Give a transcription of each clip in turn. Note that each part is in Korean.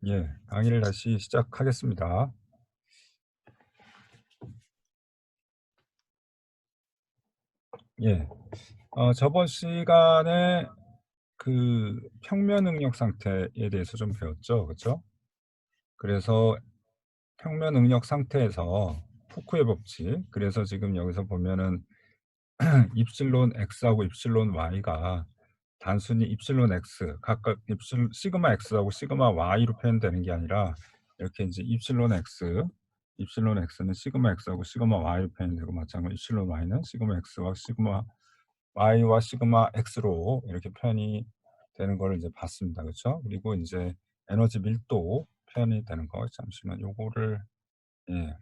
예, 강의를 다시 시작하겠습니다. 예, 저번 시간에 그 평면 응력 상태에 대해서 좀 배웠죠, 그렇죠? 그래서 평면 응력 상태에서 포크의 법칙, 그래서 지금 여기서 보면은 입실론 x하고 입실론 y가 단순히 입실론 x, 각각 시그마 x하고 시그마 y로 표현되는 게 아니라 이렇게 이제 입실론 x는 시그마 x하고 시그마 y로 표현되고, 마찬가지로 입실론 y는 시그마 x와 시그마 y와 시그마 x로 이렇게 표현이 되는 걸 이제 봤습니다. 그렇죠? 그리고 이제 에너지 밀도 표현이 되는 거, 잠시만 요거를, 예,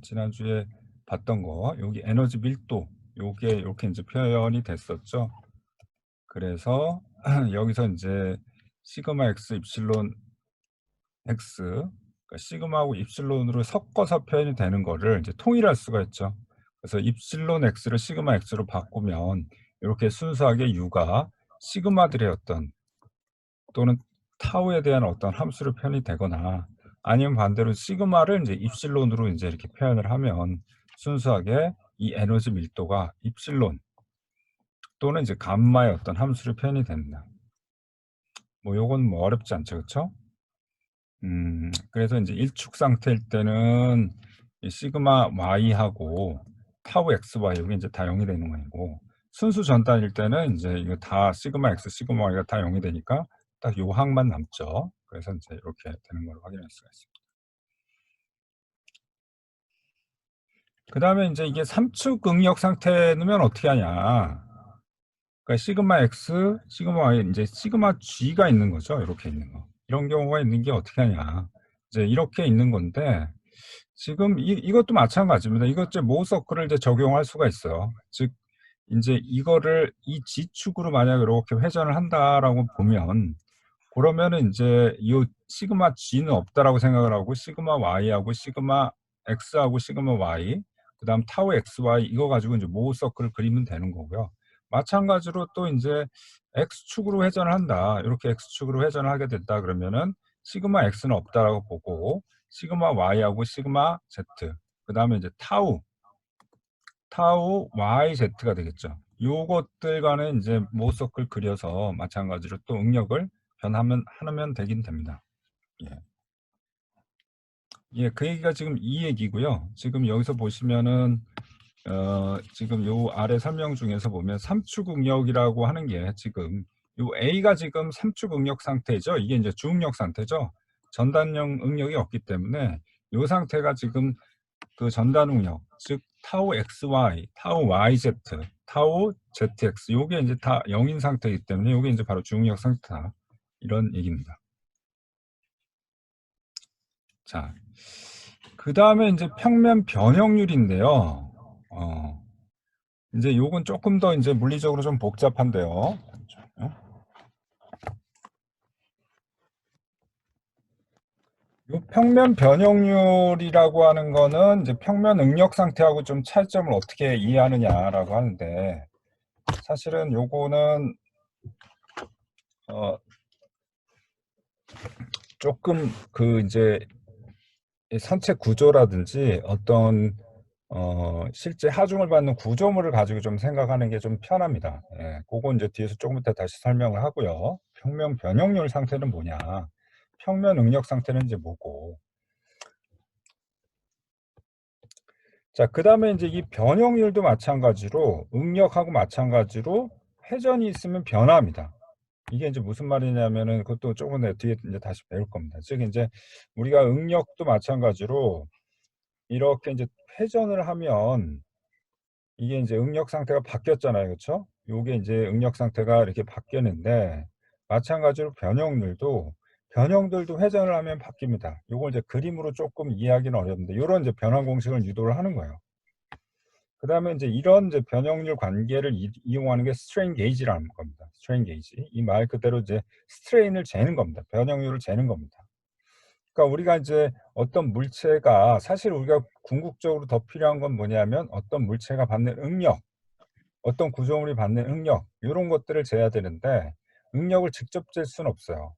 지난주에 봤던 거, 여기 에너지 밀도, 요게 이렇게 이제 표현이 됐었죠. 그래서 여기서 이제 시그마 x, 입실론 x, 그러니까 시그마하고 입실론으로 섞어서 표현이 되는 거를 이제 통일할 수가 있죠. 그래서 입실론 x를 시그마 x로 바꾸면 이렇게 순수하게 u가 시그마들의 어떤, 또는 타우에 대한 어떤 함수로 표현이 되거나, 아니면 반대로 시그마를 이제 입실론으로 이제 이렇게 표현을 하면 순수하게 이 에너지 밀도가 입실론 또는 이제 감마의 어떤 함수로 표현이 됩니다. 뭐 요건 뭐 어렵지 않죠, 그렇죠? 그래서 이제 일축 상태일 때는 이 시그마 y하고 타우 xy 여기 이제 다 0이 되는 거고, 순수 전단일 때는 이제 이거 다 시그마 x, 시그마 y가 다 0이 되니까 딱 요 항만 남죠. 그래서 이제 이렇게 되는 걸 확인할 수가 있습니다. 그 다음에 이제 이게 삼축 응력 상태면 어떻게 하냐? 그러니까 시그마 x, 시그마 y, 이제 시그마 g가 있는 거죠. 이렇게 있는 거. 이런 경우가 있는 게 어떻게 하냐? 이제 이렇게 있는 건데, 지금 이것도 마찬가지입니다. 이것 이제 모어 서클을 이제 적용할 수가 있어요. 즉 이제 이거를 이 G축으로 만약 이렇게 회전을 한다라고 보면, 그러면은 이제 이 시그마 G는 없다라고 생각을 하고 시그마 Y하고 시그마 X하고 시그마 Y, 그다음 타우 XY 이거 가지고 이제 모어 서클을 그리면 되는 거고요. 마찬가지로 또 이제 X축으로 회전을 한다. 이렇게 X축으로 회전을 하게 된다 그러면은 시그마 X는 없다라고 보고 시그마 Y하고 시그마 Z, 그다음에 이제 타우 YZ가 되겠죠. 요것들 간에 이제 모어 서클 그려서 마찬가지로 또 응력을 하면 되긴 됩니다. 예. 예, 그 얘기가 지금 이 얘기고요. 지금 여기서 보시면은 지금 요 아래 설명 중에서 보면 삼축 응력이라고 하는 게 지금 요 A가 지금 삼축 응력 상태죠. 이게 이제 주응력 상태죠. 전단형 응력이 없기 때문에 요 상태가 지금 그 전단 응력, 즉 타우 XY, 타우 YZ, 타우 ZX 요게 이제 다 0인 상태이기 때문에 요게 이제 바로 주응력 상태다. 이런 얘기입니다. 자, 그 다음에 이제 평면 변형률인데요. 이제 요건 조금 더 이제 물리적으로 좀 복잡한데요. 요 평면 변형률이라고 하는 거는 이제 평면 응력 상태하고 좀 차이점을 어떻게 이해하느냐라고 하는데, 사실은 요거는 조금 그 이제 선체 구조라든지 어떤 실제 하중을 받는 구조물을 가지고 좀 생각하는 게 좀 편합니다. 예, 그거 이제 뒤에서 조금 이따 다시 설명을 하고요. 평면 변형률 상태는 뭐냐? 평면 응력 상태는 이제 뭐고? 자, 그 다음에 이제 이 변형률도 마찬가지로 응력하고 마찬가지로 회전이 있으면 변화합니다. 이게 이제 무슨 말이냐면은 그것도 조금 뒤에 이제 다시 배울 겁니다. 즉 이제 우리가 응력도 마찬가지로 이렇게 이제 회전을 하면 이게 이제 응력 상태가 바뀌었잖아요. 그렇죠? 요게 이제 응력 상태가 이렇게 바뀌었는데, 마찬가지로 변형들도 회전을 하면 바뀝니다. 요걸 이제 그림으로 조금 이해하기는 어렵는데 요런 이제 변화 공식을 유도를 하는 거예요. 그 다음에 이제 이런 이제 변형률 관계를 이용하는 게 스트레인 게이지라는 겁니다. 스트레인 게이지. 이 말 그대로 이제 스트레인을 재는 겁니다. 변형률을 재는 겁니다. 그러니까 우리가 이제 어떤 물체가, 사실 우리가 궁극적으로 더 필요한 건 뭐냐면 어떤 물체가 받는 응력, 어떤 구조물이 받는 응력, 이런 것들을 재야 되는데, 응력을 직접 잴 수는 없어요.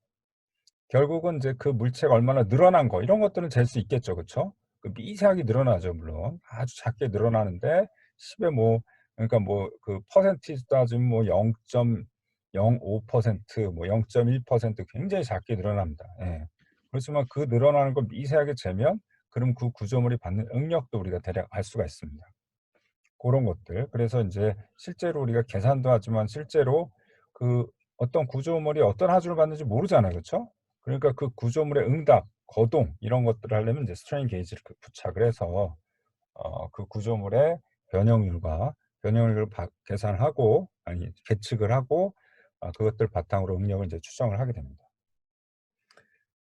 결국은 이제 그 물체가 얼마나 늘어난 거 이런 것들은 잴 수 있겠죠. 그쵸? 그 미세하게 늘어나죠 물론. 아주 작게 늘어나는데 10에 뭐 그러니까 뭐 그 퍼센티지 따지면 뭐 0.05% 뭐 0.1% 굉장히 작게 늘어납니다. 예. 그렇지만 그 늘어나는 걸 미세하게 재면 그럼 그 구조물이 받는 응력도 우리가 대략 알 수가 있습니다. 고런 것들. 그래서 인제 실제로 우리가 계산도 하지만 실제로 그 어떤 구조물이 어떤 하중을 받는지 모르잖아요. 그쵸? 그러니까 그 구조물의 응답, 거동 이런 것들을 하려면 이제 스트레인 게이지를 그 부착을 해서 그 구조물의 변형률을 계산하고 아니 계측을 하고 그것들 바탕으로 응력을 이제 추정을 하게 됩니다.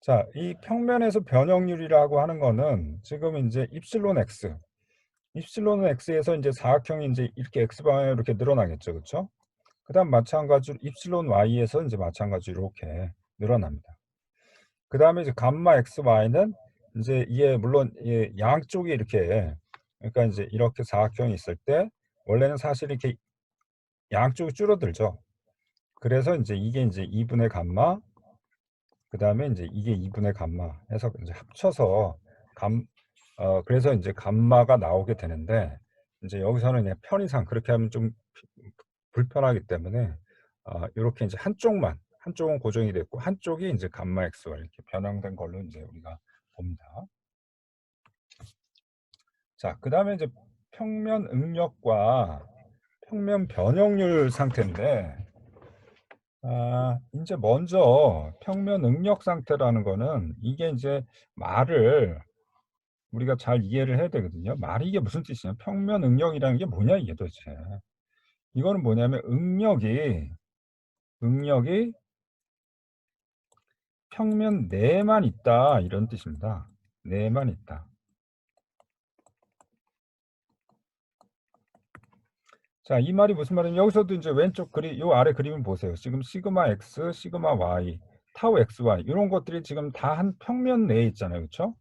자, 이 평면에서 변형률이라고 하는 거는 지금 인제 입실론 x 입실론 x에서 인제 사각형이 인제 이렇게 x 방향으로 이렇게 늘어나겠죠. 그쵸? 그다음 마찬가지로 입실론 y에서 인제 마찬가지로 이렇게 늘어납니다. 그다음에 이제 감마 xy는 인제 이게 물론 양쪽이 이렇게 그러니까 인제 이렇게 사각형이 있을 때 원래는 사실 이렇게 양쪽이 줄어들죠. 그래서 인제 이게 인제 2 분의 감마 그다음에 인제 이게 2 분의 감마 해서 인제 합쳐서 감 그래서 인제 감마가 나오게 되는데 인제 여기서는 그냥 편의상 그렇게 하면 좀 불편하기 때문에 요렇게 인제 한쪽은 고정이 됐고 한쪽이 인제 감마 x와 이렇게 변형된 걸로 인제 우리가 봅니다. 자, 그다음에 이제 평면 응력과 평면 변형률 상태인데 인제 먼저 평면 응력 상태라는 거는 이게 인제 말을 우리가 잘 이해를 해야 되거든요. 말이 이게 무슨 뜻이냐. 평면 응력이라는 게 뭐냐 이게 도대체. 이거는 뭐냐면 응력이 평면 내에만 있다 이런 뜻입니다. 내에만 있다. 자, 이 말이 무슨 말이냐면 여기서도 인제 왼쪽 요 아래 그림을 보세요. 지금 시그마 x, 시그마 y, 타우 xy 요런 것들이 지금 다 한 평면 내에 있잖아요. 그쵸?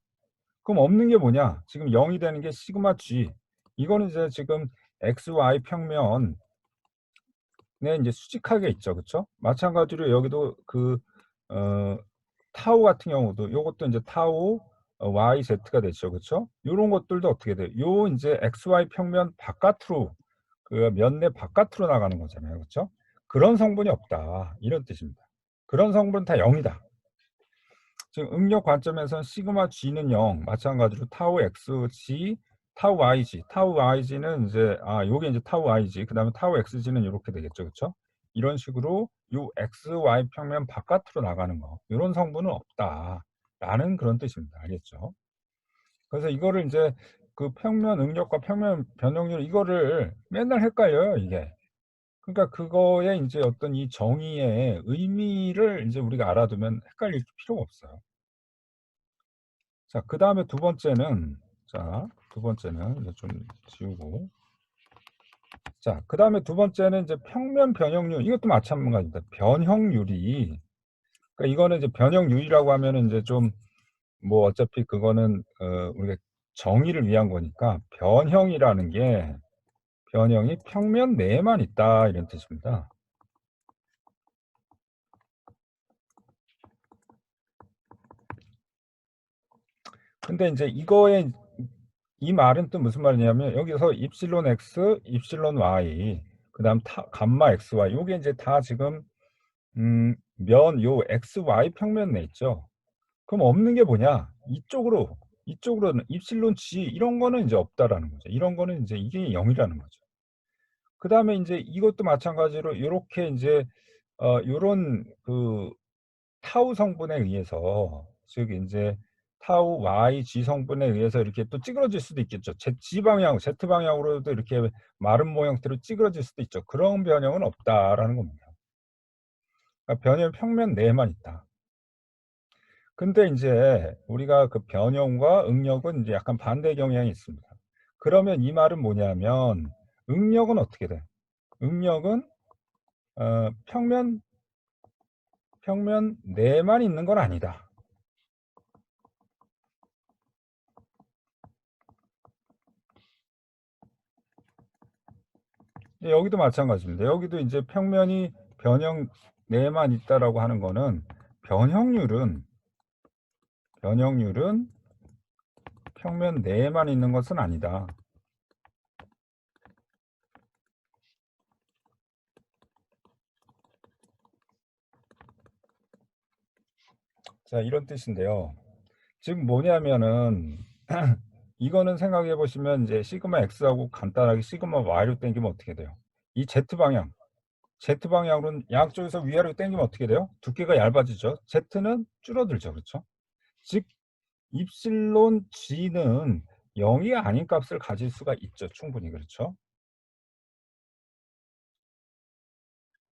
그럼 없는 게 뭐냐? 지금 0이 되는 게 시그마 g. 이거는 이제 지금 xy 평면에 인제 수직하게 있죠. 그쵸? 마찬가지로 여기도 어 타우 같은 경우도 요것도 인제 타우 YZ가 되죠. 그쵸? 요런 것들도 어떻게 돼요? 요 인제 XY 평면 바깥으로 그 면 내 바깥으로 나가는 거잖아요. 그쵸? "그런 성분이 없다." 이런 뜻입니다. "그런 성분은 다 0 이다." 지금 응력 관점에선 시그마 G는 0 마찬가지로 타우 XG, 타우 YG, 타우 YG는 인제 요게 인제 타우 YG 그다음에 타우 XG는 요렇게 되겠죠. 그쵸? 이런 식으로 요 XY 평면 바깥으로 나가는 거 요런 성분은 없다라는 그런 뜻입니다. 알겠죠? 그래서 이거를 인제 그 평면 응력과 평면 변형률 이거를 맨날 헷갈려요 이게. 그러니까 그거에 인제 어떤 이 정의의 의미를 인제 우리가 알아두면 헷갈릴 필요가 없어요. 자, 그다음에 두 번째는 이제 좀 지우고 그다음에 두 번째는 이제 평면 변형률 이것도 마찬가지입니다. 변형률이 그러니까 이거는 이제 변형률이라고 하면은 인제 좀 뭐 어차피 그거는 우리가 정의를 위한 거니까 변형이 평면 내에만 있다 이런 뜻입니다. 근데 인제 이거의 이 말은 또 무슨 말이냐면 여기서 입실론 x, 입실론 y 그다음 감마 xy 요게 인제 다 지금 면 요 XY 평면 내 있죠. 그럼 없는 게 뭐냐? 이쪽으로는 입실론 G 이런 거는 인제 없다라는 거죠. 이런 거는 인제 이게 0 이라는 거죠. 그다음에 인제 이것도 마찬가지로 요렇게 인제 요런 그 타우 성분에 의해서 즉 인제 타우 YG 성분에 의해서 이렇게 또 찌그러질 수도 있겠죠. Z 방향으로도 이렇게 마른 모형태로 찌그러질 수도 있죠. 그런 변형은 없다라는 겁니다. 그러니까 변형 평면 내에만 있다. 근데 인제 우리가 그 변형과 응력은 인제 약간 반대 경향이 있습니다. 그러면 이 말은 뭐냐면 응력은 어떻게 돼? 응력은 평면 내에만 있는 건 아니다. 여기도 마찬가지입니다. 여기도 인제 평면이 변형 내에만 있다라고 하는 거는 변형률은 평면 내에만 있는 것은 아니다. 자, 이런 뜻인데요. 지금 뭐냐면은 이거는 생각해 보시면 이제 시그마 x하고 간단하게 시그마 y로 당기면 어떻게 돼요? 이 z 방향으로는 양쪽에서 위아래로 당기면 어떻게 돼요? 두께가 얇아지죠. z는 줄어들죠. 그렇죠? 즉 입실론 g는 0이 아닌 값을 가질 수가 있죠. 충분히. 그렇죠?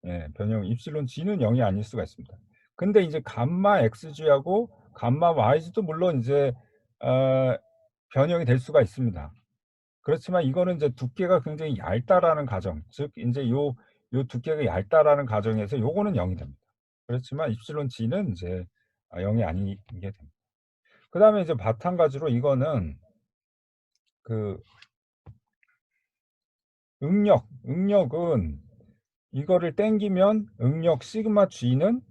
예, 변형 입실론 g는 0이 아닐 수가 있습니다. 근데 이제 감마 xg하고 감마 yg도 물론 이제 어, 변형이 될 수가 있습니다. 그렇지만 이거는 이제 두께가 굉장히 얇다라는 가정, 즉 이제 요 두께가 얇다라는 가정에서 요거는 0이 됩니다. 그렇지만 입실론 g는 이제 0이 아니게 됩니다. 그 다음에 이제 바탕가지로 이거는 그 응력은 이거를 땡기면 응력 시그마 g는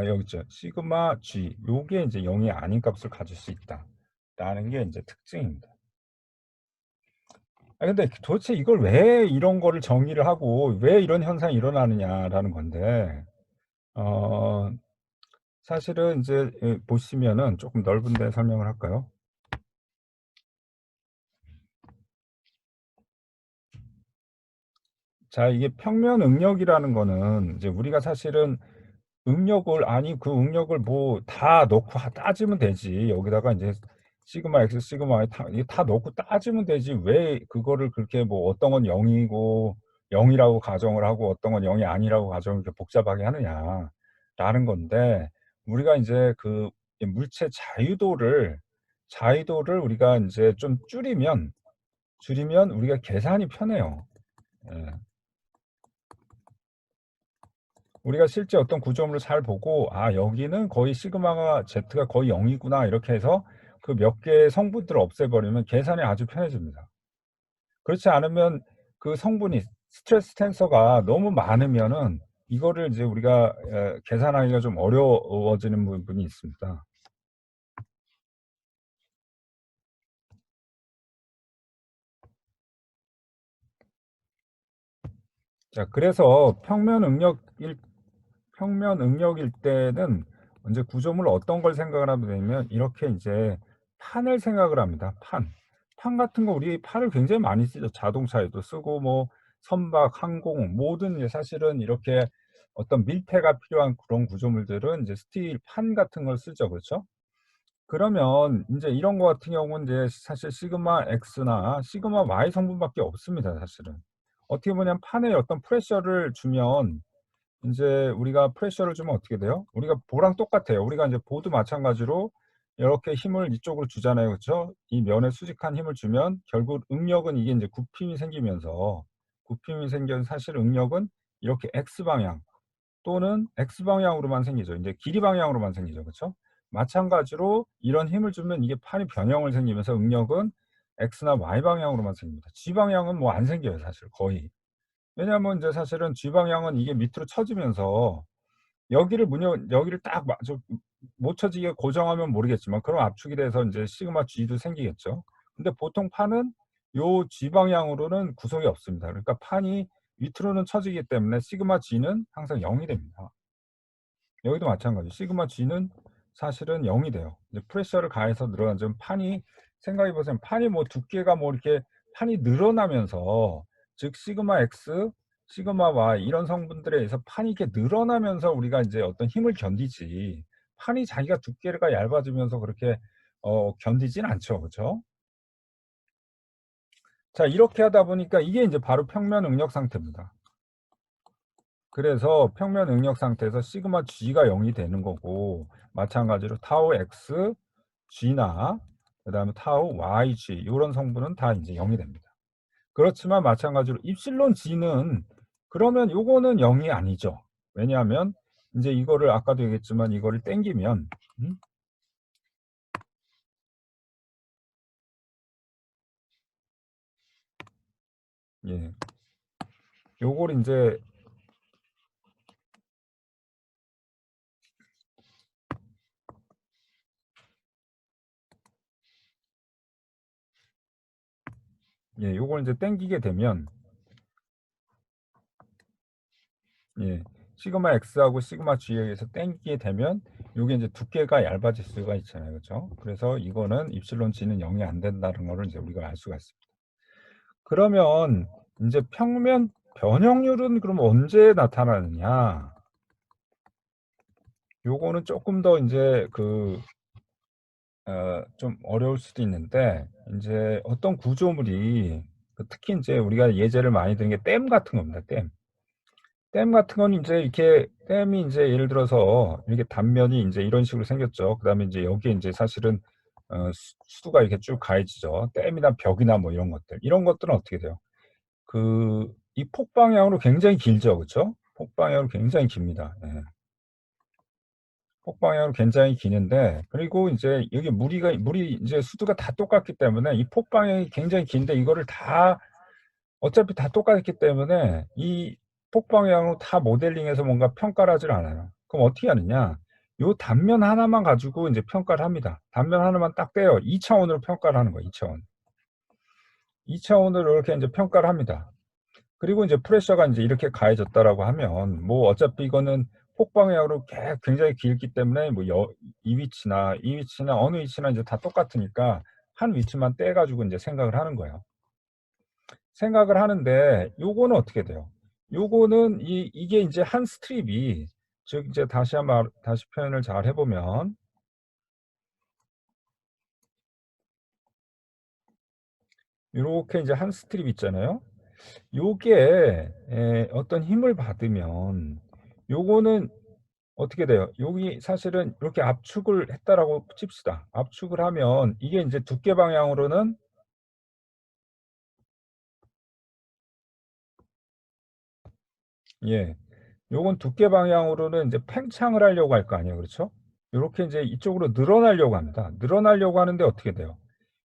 여기 있죠. 시그마 g 요게 이제 0이 아닌 값을 가질 수 있다라는 게 이제 특징입니다. 근데 도대체 이걸 왜 이런 거를 정의를 하고 왜 이런 현상이 일어나느냐라는 건데 어 사실은 이제 보시면은 조금 넓은 데 설명을 할까요? 자, 이게 평면 응력이라는 거는 이제 우리가 사실은 응력을 아니 그 응력을 뭐 다 넣고 따지면 되지. 여기다가 이제 시그마 x 시그마 y 이게 다 넣고 따지면 되지. 왜 그거를 그렇게 뭐 어떤 건 0이고 0이라고 가정을 하고 어떤 건 0이 아니라고 가정을 이렇게 복잡하게 하느냐라는 건데 우리가 이제 그 물체 자유도를 우리가 이제 좀 줄이면 우리가 계산이 편해요. 예. 우리가 실제 어떤 구조물을 잘 보고 여기는 거의 시그마가 z가 거의 0이구나 이렇게 해서 그 몇 개의 성분들을 없애버리면 계산이 아주 편해집니다. 그렇지 않으면 그 성분이 스트레스 텐서가 너무 많으면은 이거를 이제 우리가 계산하기가 좀 어려워지는 부분이 있습니다. 자, 그래서 평면 응력일 때는 이제 구조물 어떤 걸 생각을 하면 되냐면 이렇게 이제 판을 생각을 합니다. 판 같은 거 우리 판을 굉장히 많이 쓰죠. 자동차에도 쓰고 뭐 선박, 항공 모든 사실은 이렇게 어떤 밀폐가 필요한 그런 구조물들은 이제 스틸 판 같은 걸 쓰죠. 그렇죠? 그러면 이제 이런 거 같은 경우는 이제 사실 시그마 X나 시그마 Y 성분밖에 없습니다. 사실은. 어떻게 보면 판에 어떤 프레셔를 주면 인제 우리가 프레셔를 주면 어떻게 돼요? 우리가 보랑 똑같아요. 우리가 인제 보도 마찬가지로 이렇게 힘을 이쪽으로 주잖아요. 그쵸? 이 면에 수직한 힘을 주면 결국 응력은 이게 인제 굽힘이 생겨서 사실 응력은 이렇게 X 방향 또는 X 방향으로만 생기죠. 인제 길이 방향으로만 생기죠. 그쵸? 마찬가지로 이런 힘을 주면 이게 판이 변형을 생기면서 응력은 X나 Y 방향으로만 생깁니다. G 방향은 뭐 안 생겨요 사실 거의. 왜냐하면 인제 사실은 G 방향은 이게 밑으로 처지면서 여기를 딱 못 쳐지게 고정하면 모르겠지만 그럼 압축이 돼서 인제 시그마 G도 생기겠죠. 근데 보통 판은 요 G 방향으로는 구속이 없습니다. 그러니까 판이 밑으로는 처지기 때문에 시그마 G는 항상 0이 됩니다. 여기도 마찬가지. 시그마 G는 사실은 0이 돼요. 이제 프레셔를 가해서 늘어난 점 판이 생각해 보세요. 판이 뭐 두께가 뭐 이렇게 판이 늘어나면서 즉 시그마 X, 시그마 Y 이런 성분들에 의해서 판이 이렇게 늘어나면서 우리가 이제 어떤 힘을 견디지 판이 자기가 두께가 얇아지면서 그렇게 견디진 않죠. 그죠? 자, 이렇게 하다 보니까 이게 이제 바로 평면 응력 상태입니다. 그래서 평면 응력 상태에서 시그마 G가 0이 되는 거고 마찬가지로 타우 X, G나 그다음에 타우 YG 이런 성분은 다 이제 0이 됩니다. 그렇지만 마찬가지로 입실론 G는 그러면 요거는 0이 아니죠. 왜냐하면 이제 이거를 아까도 얘기했지만 이거를 땡기면 예. 요걸 이제 요걸 이제 땡기게 되면 시그마 X하고 시그마 G에 의해서 땡기게 되면 요게 이제 두께가 얇아질 수가 있잖아요. 그렇죠? 그래서 이거는 입실론 G는 0이 안 된다는 거를 이제 우리가 알 수가 있습니다. 그러면 이제 평면 변형률은 그럼 언제 나타나느냐? 요거는 조금 더 이제 좀 어려울 수도 있는데, 이제 어떤 구조물이 특히 이제 우리가 예제를 많이 드는 게 댐 같은 겁니다. 댐 같은 건 이제 이렇게 댐이 이제 예를 들어서 이렇게 단면이 이제 이런 식으로 생겼죠. 그다음에 이제 여기에 이제 사실은 수도가 이렇게 쭉 가해지죠. 댐이나 벽이나 뭐 이런 것들. 이런 것들은 어떻게 돼요? 이 폭방향으로 굉장히 길죠. 그렇죠? 폭방향으로 굉장히 깁니다. 폭방향으로 굉장히 기는데, 그리고 이제 여기 물이 이제 수도가 다 똑같기 때문에 이 폭방향이 굉장히 긴데, 이거를 다 어차피 다 똑같기 때문에 이 폭방향으로 다 모델링해서 뭔가 평가를 하질 않아요. 그럼 어떻게 하느냐? 요 단면 하나만 가지고 이제 평가를 합니다. 단면 하나만 딱 떼요. 2차원으로 평가를 하는 거예요. 2차원. 2차원으로 이렇게 이제 평가를 합니다. 그리고 이제 프레셔가 이제 이렇게 가해졌다라고 하면, 뭐 어차피 이거는 폭방향으로 굉장히 길기 때문에 뭐 이 위치나 어느 위치나 이제 다 똑같으니까 한 위치만 떼가지고 이제 생각을 하는 거예요. 생각을 하는데, 요거는 어떻게 돼요? 요거는 이게 이제 한 스트립이, 즉 이제 다시 표현을 잘 해보면, 이렇게 이제 한 스트립 있잖아요. 요게 어떤 힘을 받으면 요거는 어떻게 돼요? 여기 사실은 이렇게 압축을 했다라고 칩시다. 압축을 하면 이게 이제 두께 방향으로는 요건 두께 방향으로는 이제 팽창을 하려고 할 거 아니에요. 그렇죠? 요렇게 이제 이쪽으로 늘어나려고 합니다. 늘어나려고 하는데 어떻게 돼요?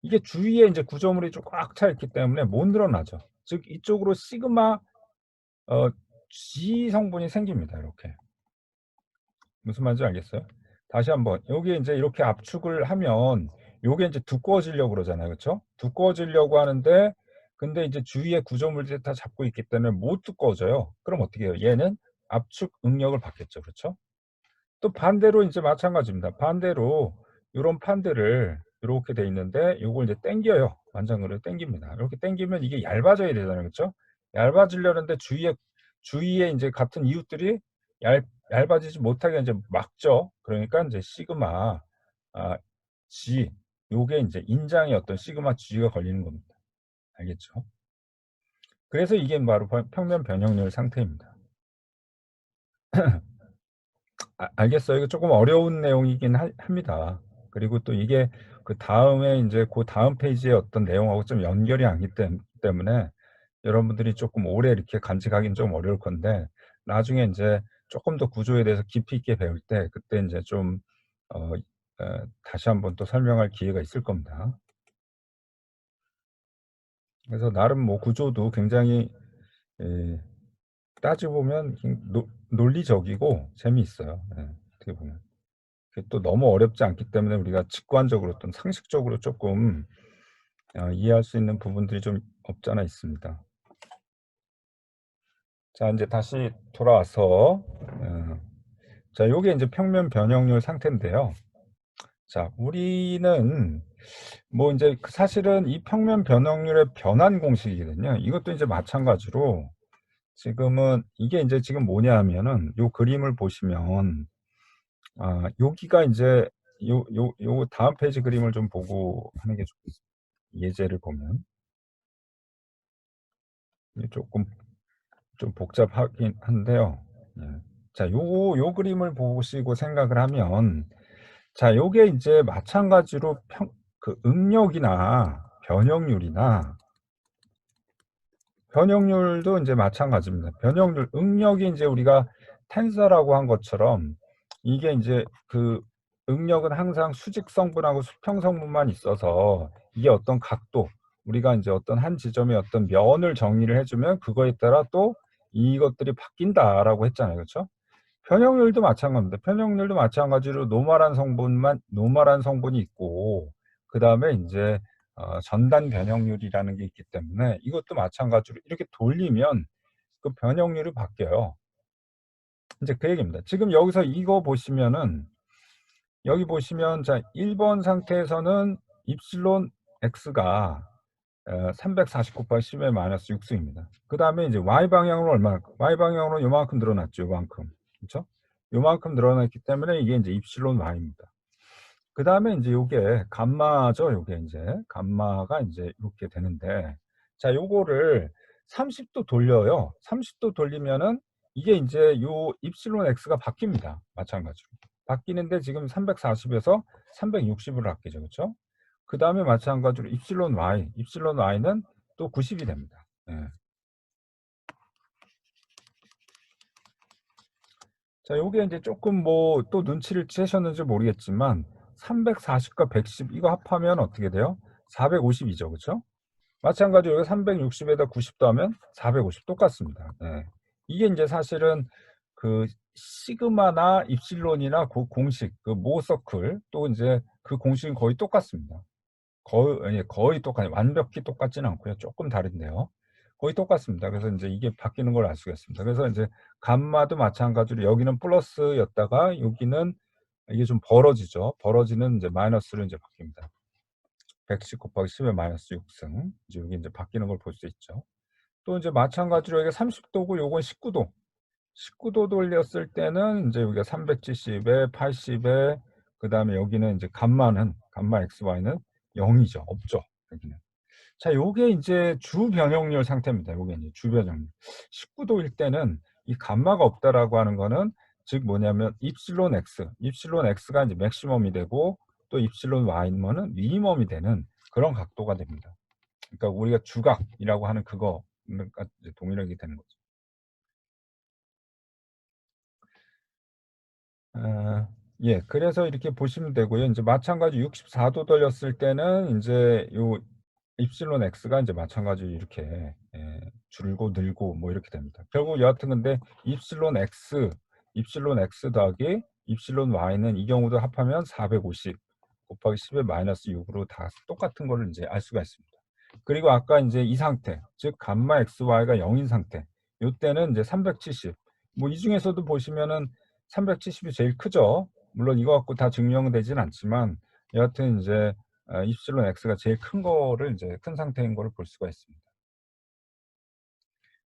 이게 주위에 이제 구조물이 좀 꽉 차 있기 때문에 못 늘어나죠. 즉 이쪽으로 시그마 G 성분이 생깁니다. 이렇게. 무슨 말인지 알겠어요? 다시 한번 여기에 이제 이렇게 압축을 하면 요게 이제 두꺼워지려고 그러잖아요. 그렇죠? 두꺼워지려고 하는데, 근데 이제 주위에 구조물들이 다 잡고 있기 때문에 못 두꺼워져요. 그럼 어떻게 해요? 얘는 압축 응력을 받겠죠. 그렇죠? 또 반대로 이제 마찬가지입니다. 반대로 요런 판들을 이렇게 돼 있는데 요걸 이제 당겨요. 완장으로 당깁니다. 이렇게 당기면 이게 얇아져야 되잖아요. 그렇죠? 얇아지려는데 주위에 이제 같은 이웃들이 얇아지지 못하게 이제 막죠. 그러니까 이제 시그마 G, 요게 이제 인장의 어떤 시그마 G가 걸리는 겁니다. 알겠죠? 그래서 이게 바로 평면 변형률 상태입니다. 알겠어요. 이거 조금 어려운 내용이긴 합니다. 그리고 또 이게 그 다음에 이제 그 다음 페이지의 어떤 내용하고 좀 연결이 아니기 때문에 여러분들이 조금 오래 이렇게 간직하기는 좀 어려울 건데, 나중에 이제 조금 더 구조에 대해서 깊이 있게 배울 때 그때 이제 좀 다시 한번 또 설명할 기회가 있을 겁니다. 그래서 나름 뭐 구조도 굉장히 따지고 보면 논리적이고 재미있어요. 어떻게 보면. 또 너무 어렵지 않기 때문에 우리가 직관적으로 또는 상식적으로 조금 이해할 수 있는 부분들이 좀 없잖아 있습니다. 자, 이제 다시 돌아와서 자, 요게 이제 평면 변형률 상태인데요. 자, 우리는 뭐 이제 사실은 이 평면 변형률의 변환 공식이거든요. 이것도 이제 마찬가지로 지금은 이게 이제 지금 뭐냐 하면은 요 그림을 보시면 여기가 이제 요 다음 페이지 그림을 좀 보고 하는 게 좋겠습니다. 예제를 보면 이게 조금 좀 복잡하긴 한데요. 자, 요 그림을 보시고 생각을 하면, 자, 요게 이제 마찬가지로 응력이나 변형률도 이제 마찬가지입니다. 응력이 이제 우리가 텐서라고 한 것처럼 이게 이제 응력은 항상 수직 성분하고 수평 성분만 있어서 이게 어떤 각도, 우리가 이제 어떤 한 지점의 어떤 면을 정의를 해주면 그거에 따라 또 이것들이 바뀐다라고 했잖아요. 그쵸? 편형률도 마찬가지입니다. 편형률도 마찬가지로 노멀한 성분이 있고, 그다음에 인제 전단 변형률이라는 게 있기 때문에 이것도 마찬가지로 이렇게 돌리면 그 변형률이 바뀌어요. 인제 그 얘기입니다. 지금 여기서 이거 보시면은, 여기 보시면 자 1번 상태에서는 입실론 x가 340 곱하기 10의 마이너스 6승입니다. 그다음에 이제 y 방향으로 얼마만큼? y 방향으로 요만큼 늘어났죠. 요만큼. 그쵸? 요만큼 늘어났기 때문에 이게 인제 입실론 y입니다. 그다음에 인제 요게 감마죠. 요게 인제 감마가 인제 요렇게 되는데, 자 요거를 30도 돌려요. 30도 돌리면은 이게 인제 요 입실론 x가 바뀝니다. 마찬가지로. 바뀌는데 지금 340 에서 360 으로 바뀌죠. 그쵸? 그다음에 마찬가지로 입실론 y는 또 90이 됩니다. 예. 자 요게 인제 쪼끔 뭐 또 눈치를 채셨는지 모르겠지만 340과 110 이거 합하면 어떻게 돼요? 450 이죠. 그쵸? 마찬가지로 여기 360 에다 90 더하면 450 똑같습니다. 예. 이게 인제 사실은 그 시그마나 입실론이나 고 공식 그 모서클 또 인제 그 공식은 거의 똑같습니다. 거의 똑같아요. 완벽히 똑같지는 않고요. 쪼끔 다른데요. 거의 똑같습니다. 그래서 인제 이게 바뀌는 걸 알 수가 있습니다. 그래서 인제 감마도 마찬가지로 여기는 플러스였다가 여기는 이게 좀 벌어지죠. 벌어지는 인제 마이너스로 인제 바뀝니다. 110 곱하기 10의 마이너스 6승. 이제 여기 인제 바뀌는 걸 볼 수 있죠. 또 인제 마찬가지로 여기가 30도고 요건 19도. 19도 돌렸을 때는 인제 여기가 370에 80에 그다음에 여기는 인제 감마 xy는 0 이죠. 없죠, 여기는. 자 요게 인제 주 변형률 상태입니다. 요게 인제 주 변형률. 19도일 때는 이 감마가 없다라고 하는 거는 즉 뭐냐면 입실론 x가 인제 맥시멈이 되고 또 입실론 y는 미니멈이 되는 그런 각도가 됩니다. 그러니까 우리가 주각이라고 하는 그거가 이제 동일하게 되는 거죠. 아 예. 그래서 이렇게 보시면 되고요. 인제 마찬가지 64도 돌렸을 때는 인제 요 입실론 x가 인제 마찬가지로 이렇게 줄고 늘고 뭐 이렇게 됩니다. 결국 여하튼 근데 입실론 x 더하기 입실론 y는 이 경우도 합하면 450 곱하기 10의 마이너스 6 으로 다 똑같은 거를 인제 알 수가 있습니다. 그리고 아까 인제 이 상태 즉 감마 xy가 0인 상태 요때는 인제 370 뭐 이 중에서도 보시면은 370이 제일 크죠. 물론 이거 갖고 다 증명은 되진 않지만 여하튼 인제 입실론 x가 제일 큰 거를 인제 큰 상태인 거를 볼 수가 있습니다.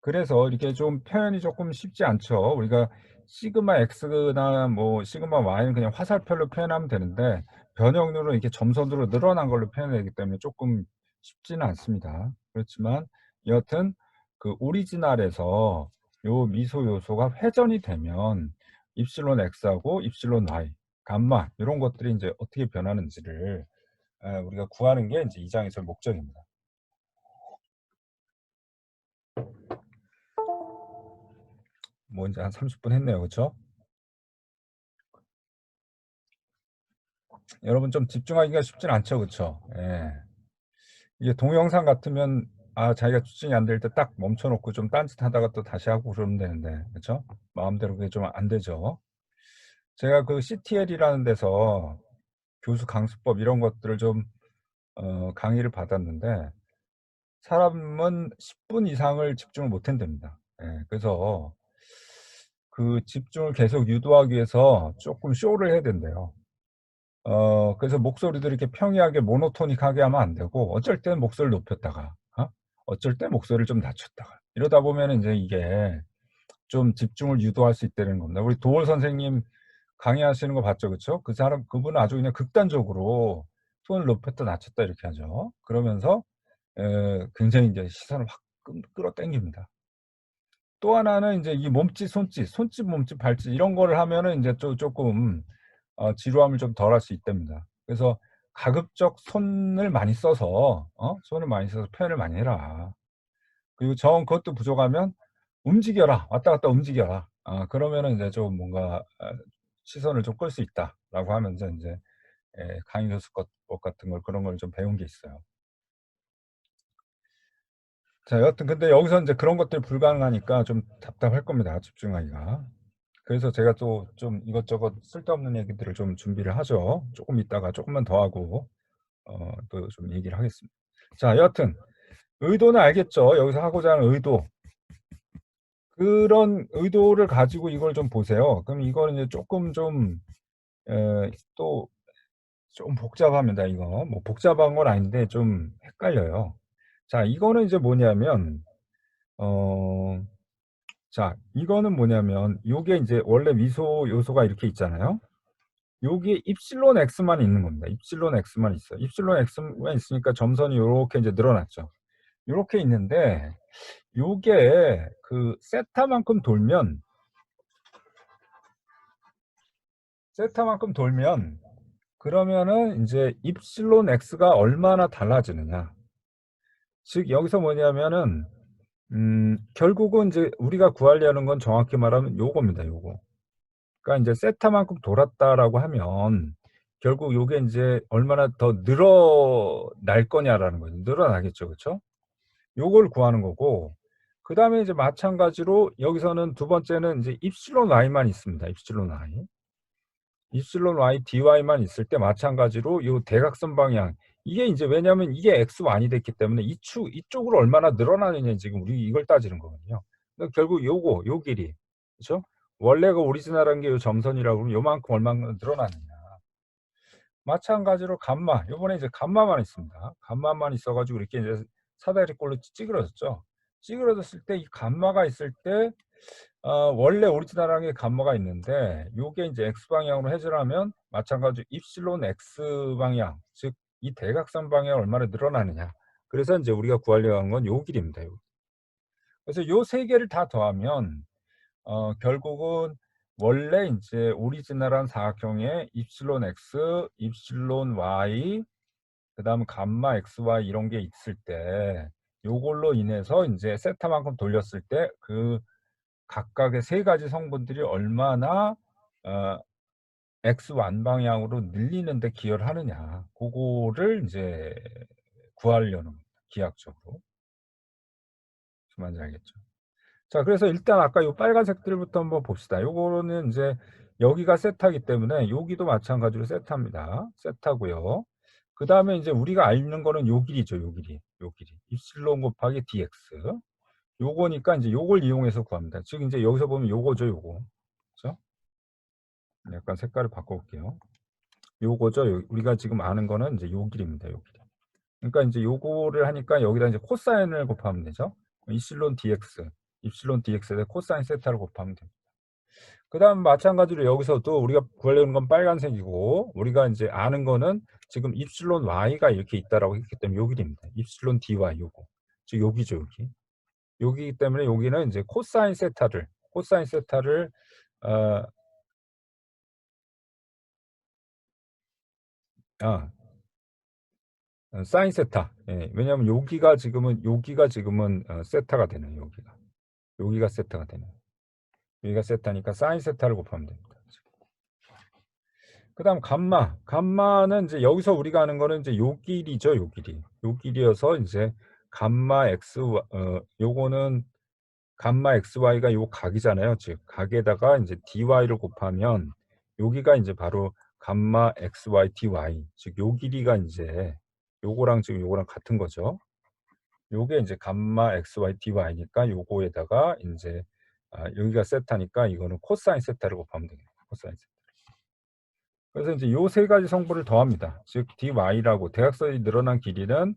그래서 이렇게 좀 표현이 쪼끔 쉽지 않죠. 우리가 시그마 x나 뭐 시그마 y는 그냥 화살표로 표현하면 되는데 변형률은 이렇게 점선으로 늘어난 걸로 표현해야 되기 때문에 쪼끔 쉽지는 않습니다. 그렇지만 여하튼 그 오리지널에서 요 미소 요소가 회전이 되면 입실론 x하고 입실론 y, 감마 요런 것들이 인제 어떻게 변하는지를 우리가 구하는 게 인제 이 장에서의 목적입니다. 뭐 인제 한 30분 했네요. 그쵸? 여러분 좀 집중하기가 쉽진 않죠. 그쵸? 예. 이게 동영상 같으면 자기가 집중이 안 될 때 딱 멈춰 놓고 좀 딴짓하다가 또 다시 하고 그러면 되는데 그쵸? 마음대로 그게 좀 안 되죠. 제가 그 CTL이라는 데서 교수 강수법 이런 것들을 좀 강의를 받았는데 사람은 10분 이상을 집중을 못 한답니다. 예. 그래서 그 집중을 계속 유도하기 위해서 쪼끔 쇼를 해야 된대요. 그래서 목소리도 이렇게 평이하게 모노토닉하게 하면 안 되고 어쩔 땐 목소리를 높였다가 어쩔 때 목소리를 좀 낮췄다가 이러다 보면은 인제 이게 좀 집중을 유도할 수 있다는 겁니다. 우리 도올 선생님 강의하시는 거 봤죠? 그쵸? 그분은 아주 그냥 극단적으로 톤을 높였다 낮췄다 이렇게 하죠. 그러면서 굉장히 인제 시선을 확 끌어당깁니다. 또 하나는 인제 이 몸짓, 발짓 이런 거를 하면은 인제 쪼끔 지루함을 좀 덜 할 수 있답니다. 그래서 가급적 손을 많이 써서 표현을 많이 해라. 그리고 정 그것도 부족하면 움직여라. 왔다 갔다 움직여라. 그러면은 인제 좀 뭔가 시선을 좀 끌 수 있다라고 하면서 인제 강의 교수법 같은 걸 그런 걸 좀 배운 게 있어요. 자, 여하튼 근데 여기서 이제 그런 것들이 불가능하니까 좀 답답할 겁니다. 집중하기가. 그래서 제가 또 좀 이것저것 쓸데없는 얘기들을 좀 준비를 하죠. 조금 있다가 조금만 더 하고 또 좀 얘기를 하겠습니다. 자, 여하튼 의도는 알겠죠? 여기서 하고자 하는 의도. 그런 의도를 가지고 이걸 좀 보세요. 그럼 이거는 이제 조금 좀 또 좀 복잡합니다. 이거 뭐 복잡한 건 아닌데 좀 헷갈려요. 자, 이거는 이제 뭐냐면 어 자, 이거는 뭐냐면 요게 이제 원래 미소 요소가 이렇게 있잖아요. 요게 입실론 x만 있는 겁니다. 입실론 x만 있어요. 입실론 x만 있으니까 점선이 요렇게 이제 늘어났죠. 요렇게 있는데 요게 그 세타만큼 돌면 그러면은 이제 입실론 x가 얼마나 달라지느냐. 즉 여기서 뭐냐면은 결국은 이제 우리가 구하려는 건 정확히 말하면 요겁니다. 요거. 그러니까 인제 세타만큼 돌았다라고 하면 결국 요게 인제 얼마나 더 늘어날 거냐라는 거죠. 늘어나겠죠. 그쵸? 요걸 구하는 거고 그다음에 이제 마찬가지로 여기서는 두 번째는 인제 입실론 y만 있습니다. 입실론 y. 입실론 y dy만 있을 때 마찬가지로 요 대각선 방향 이게 인제 왜냐하면 이게 x1이 됐기 때문에 이쪽으로 얼마나 늘어나느냐 지금 우리 이걸 따지는 거거든요. 그러니까 결국 요거 요 길이 그쵸? 원래가 오리지널한 게 요 점선이라고 그러면 요만큼 얼마나 늘어나느냐. 마찬가지로 감마 요번에 이제 감마만 있습니다. 감마만 있어 가지고 이렇게 이제 사다리꼴로 찌그러졌죠. 찌그러졌을 때 이 감마가 있을 때 원래 오리지널한 게 감마가 있는데 요게 인제 x 방향으로 해설하면 마찬가지로 입실론 x 방향 즉 이 대각선 방향이 얼마나 늘어나느냐. 그래서 인제 우리가 구하려고 하는 건 요 길입니다. 요. 그래서 요 세 개를 다 더하면 결국은 원래 인제 오리지널한 사각형의 입실론 x, 입실론 y 그다음에 감마 xy 이런 게 있을 때 요걸로 인해서 인제 세타만큼 돌렸을 때 그 각각의 세 가지 성분들이 얼마나 어 x1 방향으로 늘리는 데 기여를 하느냐. 고거를 인제 구하려는 겁니다, 기하학적으로. 무슨 말인지 알겠죠? 자, 그래서 일단 아까 요 빨간색들부터 한번 봅시다. 요거는 인제 여기가 세타이기 때문에 여기도 마찬가지로 세타입니다. 세타고요. 그다음에 인제 우리가 아는 거는 요 길이죠, 요 길이. 요 길이. 입실론 곱하기 dx. 요거니까 인제 요걸 이용해서 구합니다. 즉 인제 여기서 보면 요거죠, 요거. 그죠? 약간 색깔을 바꿔 볼게요. 요거죠. 우리가 지금 아는 거는 인제 요 길입니다, 요 길. 그러니까 인제 요거를 하니까 여기다 이제 코사인을 곱하면 되죠. 이실론 dx, 입실론 dx에다 코사인 세타를 곱하면 됩니다. 그다음 마찬가지로 여기서도 우리가 구하려는 건 빨간색이고 우리가 인제 아는 거는 지금 입실론 y가 이렇게 있다라고 했기 때문에 요 길입니다. 입실론 dy 요거. 즉 여기죠, 여기. 여기이기 때문에 여기는 인제 코사인 세타를 어 아 사인 세타. 예. 왜냐하면 여기가 지금은 세타가 되네요, 여기가. 여기가 세타가 되네요. 여기가 세타니까 사인 세타를 곱하면 됩니다. 그다음 감마는 인제 여기서 우리가 아는 거는 인제 요 길이죠, 요 길이. 요 길이어서 인제 감마 요거는 감마 xy가 요 각이잖아요. 즉 각에다가 인제 dy를 곱하면 여기가 인제 바로 감마 xy dy 즉 요 길이가 인제 요거랑 지금 요거랑 같은 거죠. 요게 인제 감마 xy dy니까 요거에다가 인제 여기가 세타니까 이거는 코사인 세타를 곱하면 되겠네요. 코사인 세타. 그래서 인제 요 세 가지 성분을 더합니다. 즉 dy라고 대각선이 늘어난 길이는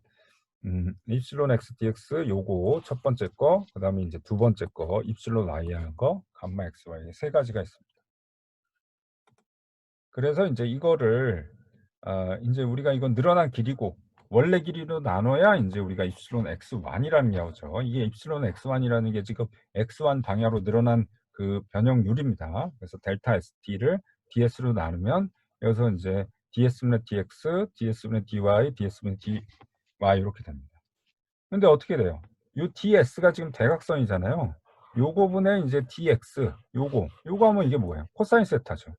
입실론 x dx 요거 첫 번째 거 그다음에 인제 두 번째 거 입실론 y 하는 거 감마 xy 세 가지가 있습니다. 그래서 인제 이거를 인제 우리가 이건 늘어난 길이고 원래 길이로 나눠야 인제 우리가 입실론 x1이라는 게 나오죠. 이게 입실론 x1이라는 게 지금 x1 방향으로 늘어난 그 변형률입니다. 그래서 델타 ST를 DS로 나누면 여기서 인제 DS분의 DX, DS분의 DY, DS분의 DY 이렇게 됩니다. 근데 어떻게 돼요? 요 DS가 지금 대각선이잖아요. 요거 분의 인제 DX 요거 하면 이게 뭐예요? 코사인 세타죠.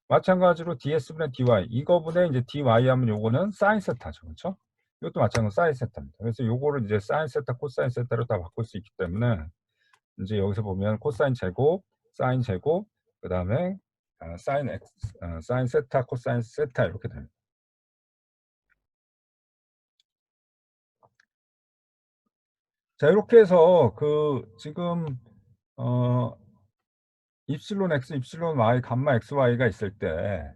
마찬가지로 ds분의 dy 이거 분의 이제 dy 하면 요거는 사인 세타죠. 그렇죠? 이것도 마찬가지로 사인 세타입니다. 그래서 요거를 이제 사인 세타, 코사인 세타로 다 바꿀 수 있기 때문에 이제 여기서 보면 코사인 제곱, 사인 제곱, 그 다음에 사인 x, 사인 세타, 코사인 세타 이렇게 됩니다. 자, 이렇게 해서 지금 입실론 x, 입실론 y, 감마 x, y가 있을 때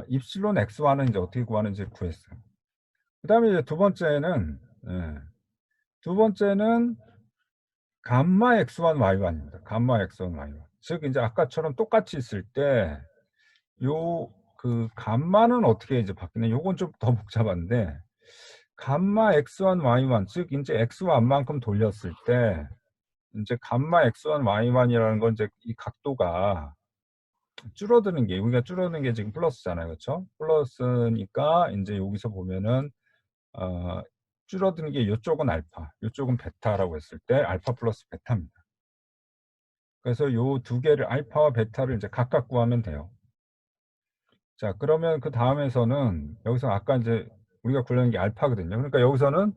입실론 x와는 이제 어떻게 구하는지 구했어요. 그 다음에 이제 두 번째는 감마 x1, y1입니다. 감마 x1, y1. 즉 이제 아까처럼 똑같이 있을 때 감마는 어떻게 이제 바뀌냐? 요건 좀 더 복잡한데 감마 x1, y1, 즉 이제 x1만큼 돌렸을 때 이제 감마 x1, y1이라는 건 이제 이 각도가 줄어드는 게, 여기가 줄어드는 게 지금 플러스잖아요. 그렇죠? 플러스니까 이제 여기서 보면은 줄어드는 게 이쪽은 알파, 이쪽은 베타라고 했을 때 알파 플러스 베타입니다. 그래서 요 두 개를 알파와 베타를 이제 각각 구하면 돼요. 자, 그러면 그 다음에서는 여기서 아까 이제 우리가 구하는 게 알파거든요. 그러니까 여기서는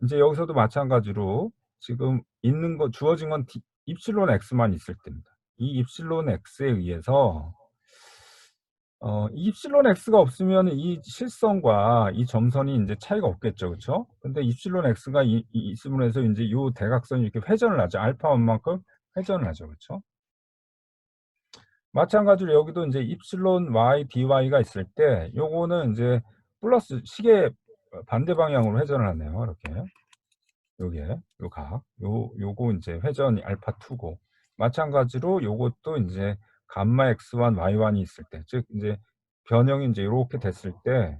이제 여기서도 마찬가지로 지금 있는 거 주어진 건 입실론 x만 있을 때입니다. 이 입실론 x에 의해서 이 입실론 x가 없으면 이 실선과 이 점선이 이제 차이가 없겠죠, 그렇죠? 근데 입실론 x가 있음으로 해서 이제 이 대각선이 이렇게 회전을 하죠. 알파 원만큼 회전을 하죠, 그렇죠? 마찬가지로 여기도 이제 입실론 y dy가 있을 때 요거는 이제 플러스 시계 반대 방향으로 회전을 하네요. 이렇게 요게 요거 이제 회전이 알파 2고 마찬가지로 요것도 이제 감마 x1 y1이 있을 때 즉 이제 변형이 이제 이렇게 됐을 때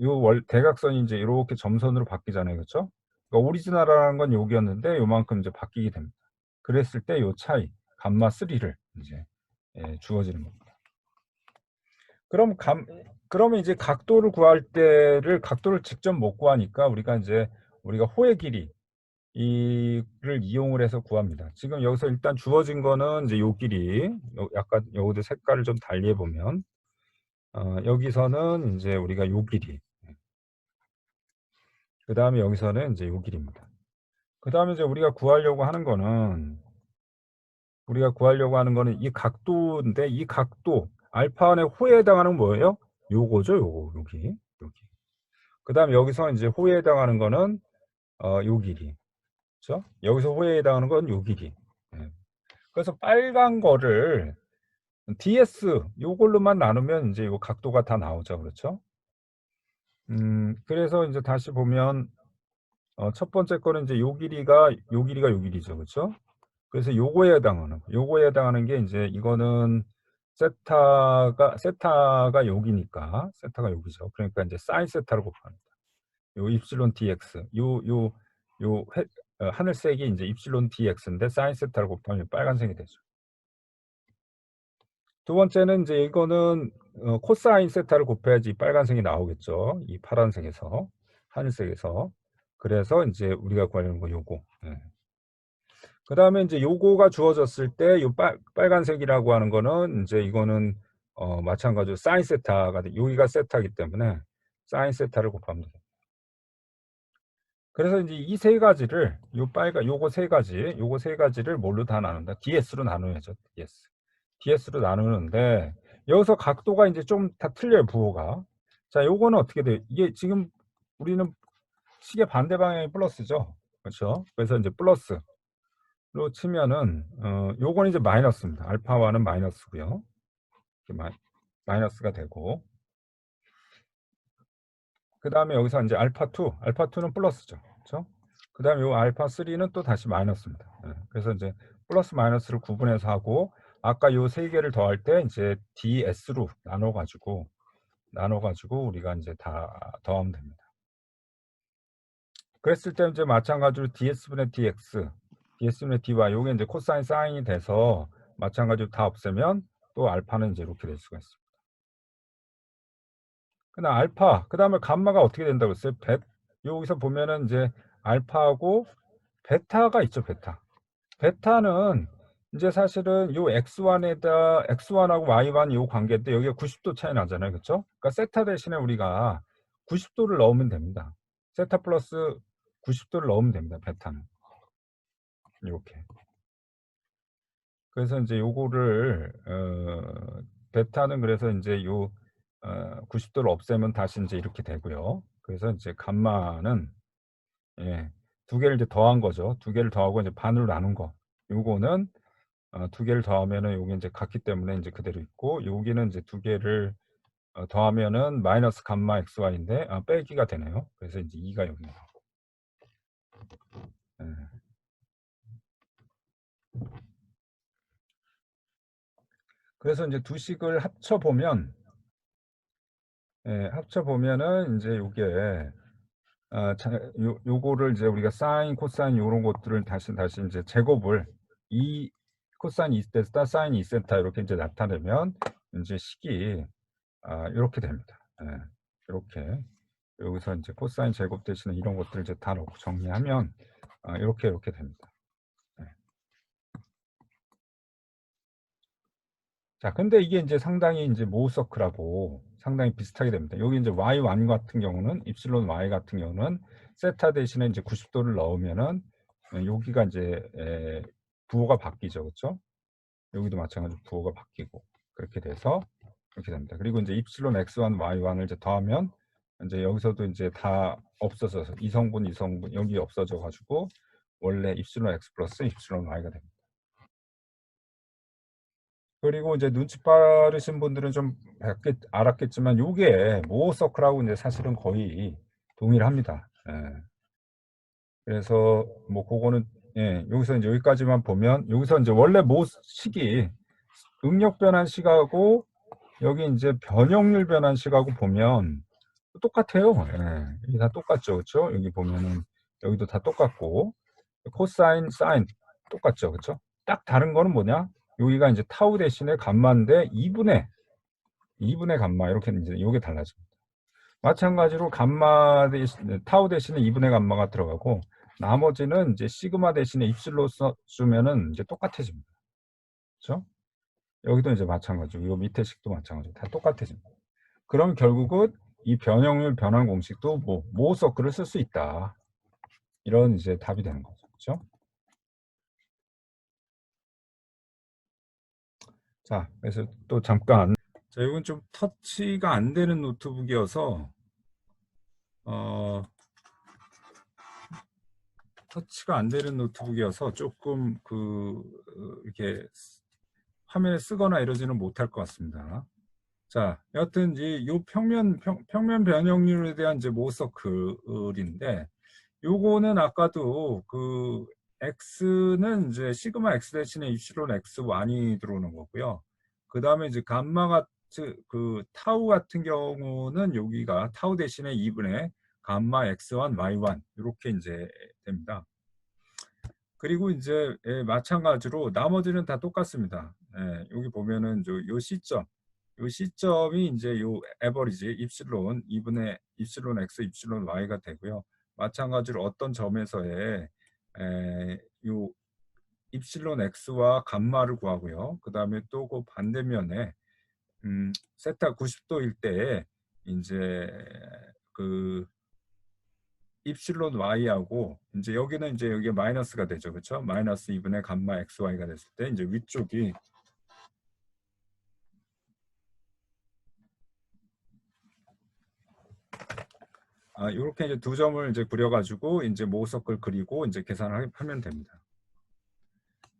요 대각선이 이제 이렇게 점선으로 바뀌잖아요. 그렇죠? 그러니까 오리지널이라는 건 여기였는데 요만큼 이제 바뀌게 됩니다. 그랬을 때 요 차이 감마 3를 이제 주어지는 겁니다. 그러면 이제 각도를 구할 때를 각도를 직접 못 구하니까 우리가 호의 길이 이를 이용을 해서 구합니다. 지금 여기서 일단 주어진 거는 이제 요 길이 약간 여기도 색깔을 좀 달리해 보면 여기서는 이제 우리가 요 길이 그 다음에 여기서는 이제 요 길입니다. 그 다음에 이제 우리가 구하려고 하는 거는 이 각도인데 이 각도 알파원의 호에 해당하는 뭐예요? 요거죠, 여기. 그 다음에 여기서 이제 호에 해당하는 거는 요 길이. 그렇죠? 여기서 호에 해당하는 건 요 길이. 그래서 빨간 거를 ds 요걸로만 나누면 이제 요 각도가 다 나오죠. 그렇죠? 그래서 이제 다시 보면 첫 번째 거는 이제 요 길이가 요 길이죠. 그렇죠? 그래서 요거에 해당하는 게 이제 이거는 세타가 여기니까 세타가 여기죠. 그러니까 이제 사인 세타를 곱합니다. 요 입실론 dx 하늘색이 이제 입실론 dx인데 사인 세타를 곱하면 빨간색이 되죠. 두 번째는 이제 이거는 코사인 세타를 곱해야지 빨간색이 나오겠죠. 이 파란색에서 하늘색에서. 그래서 이제 우리가 구하려는 거 요거. 그 다음에 이제 요거가 주어졌을 때 요 빨간색이라고 하는 거는 이제 이거는 마찬가지로 사인 세타가 여기가 세타이기 때문에 사인 세타를 곱하면 돼요. 그래서 이제 이 세 가지를 요거 세 가지를 뭘로 다 나눈다? ds로 나누죠. ds로 나누는데 여기서 각도가 이제 좀 다 틀려요, 부호가. 자, 요거는 어떻게 돼요? 이게 지금 우리는 시계 반대 방향이 플러스죠. 그렇죠? 그래서 이제 플러스로 치면은 요건 이제 마이너스입니다. 알파와는 마이너스고요. 마이너스가 되고 그 다음에 여기서 이제 알파2는 플러스죠. 그렇죠? 그 다음에 요 알파3는 또 다시 마이너스입니다. 그래서 이제 플러스 마이너스를 구분해서 하고 아까 요 세 개를 더할 때 이제 ds로 나눠가지고 우리가 이제 다 더하면 됩니다. 그랬을 때 이제 마찬가지로 ds분의 dx, ds분의 dy 요게 이제 코사인 사인이 돼서 마찬가지로 다 없애면 또 알파는 이제 이렇게 될 수가 있습니다. 그다음 알파, 그 다음에 감마가 어떻게 된다고 했어요? 여기서 보면은 이제 알파하고 베타가 있죠, 베타는 이제 사실은 요 x1하고 y1 요 관계인데 여기가 90도 차이 나잖아요. 그렇죠? 그러니까 세타 대신에 우리가 90도를 넣으면 됩니다. 세타 플러스 90도를 넣으면 됩니다. 베타는. 이렇게. 그래서 이제 요거를 베타는 그래서 인제 요 90도를 없애면 다시 인제 이렇게 되고요. 그래서 인제 감마는 예 2 개를 이제 더한 거죠. 2 개를 더하고 이제 반으로 나눈 거. 요거는 2 개를 더하면은 요게 인제 같기 때문에 인제 그대로 있고, 여기는 인제 2 개를 더하면은 마이너스 감마 xy인데 빼기가 되네요. 그래서 인제 2가 여기 나오고. 예. 그래서 인제 두 식을 합쳐 보면 예 합쳐 보면은 인제 요게 자 요거를 이제 우리가 사인, 코사인 요런 것들을 다시 인제 제곱을 이 코사인 2 세타, 사인 2 세타 이렇게 인제 나타내면 인제 식이 요렇게 됩니다. 예. 요렇게. 여기서 인제 코사인 제곱 대신에 이런 것들을 이제 다 넣고 정리하면 요렇게 됩니다. 예. 자 근데 이게 인제 상당히 인제 모우 서클하고 상당히 비슷하게 됩니다. 여기 인제 y1 같은 경우는 입실론 y 같은 경우는 세타 대신에 인제 90 도를 넣으면은 여기가 인제 부호가 바뀌죠. 그쵸? 여기도 마찬가지로 부호가 바뀌고 그렇게 돼서 이렇게 됩니다. 그리고 인제 입실론 x1, y1을 이제 더하면 인제 여기서도 인제 다 없어져서 이 성분 여기 없어져 가지고 원래 입실론 x 플러스 입실론 y가 됩니다. 그리고 이제 눈치 빠르신 분들은 좀 알았겠지만 요게 모어 서클하고 인제 사실은 거의 동일합니다. 예. 그래서 뭐 고거는 예 여기서 인제 여기까지만 보면 여기서 인제 원래 식이 응력 변환 식하고 여기 인제 변형률 변환 식하고 보면 똑같아요. 예. 이게 다 똑같죠. 그쵸? 여기 보면은 여기도 다 똑같고 코사인, 사인 똑같죠. 그쵸? 딱 다른 거는 뭐냐? 여기가 인제 타우 대신에 감마인데 2 분의 감마 이렇게 인제 요게 달라집니다. 마찬가지로 감마 대신 타우 대신에 2 분의 감마가 들어가고 나머지는 인제 시그마 대신에 입실로 쓰면은 인제 똑같아집니다. 그쵸? 여기도 이제 마찬가지고 요 밑에 식도 마찬가지고 다 똑같아집니다. 그럼 결국은 이 변형률 변환 공식도 뭐 모어 서클을 쓸 수 있다. 이런 이제 답이 되는 거죠. 그쵸? 자 그래서 또 잠깐 자 요건 좀 터치가 안 되는 노트북이어서 어 터치가 안 되는 노트북이어서 쪼끔 이렇게 화면에 쓰거나 이러지는 못할 것 같습니다. 자 여하튼 이 요 평면 변형률에 대한 이제 모어 서클인데 요거는 아까도 x는 이제 시그마 x 대신에 입실론 x1이 들어오는 거고요. 그다음에 이제 감마 같은 타우 같은 경우는 여기가 타우 대신에 2분의 감마 x1 y1 요렇게 이제 됩니다. 그리고 이제 마찬가지로 나머지는 다 똑같습니다. 예, 여기 보면은 요 시점 요 시점이 이제 요 에버리지 입실론 2분의 입실론 x 입실론 y가 되고요. 마찬가지로 어떤 점에서의 요 입실론 x와 감마를 구하고요. 그다음에 또 그 반대면에 세타 90도일 때에 인제 그 입실론 y하고 인제 여기는 인제 여기가 마이너스가 되죠. 그쵸? 마이너스 2분의 감마 xy가 됐을 때 인제 위쪽이 요렇게 이제 두 점을 이제 그려 가지고 인제 모어 서클 그리고 인제 계산을 하면 됩니다.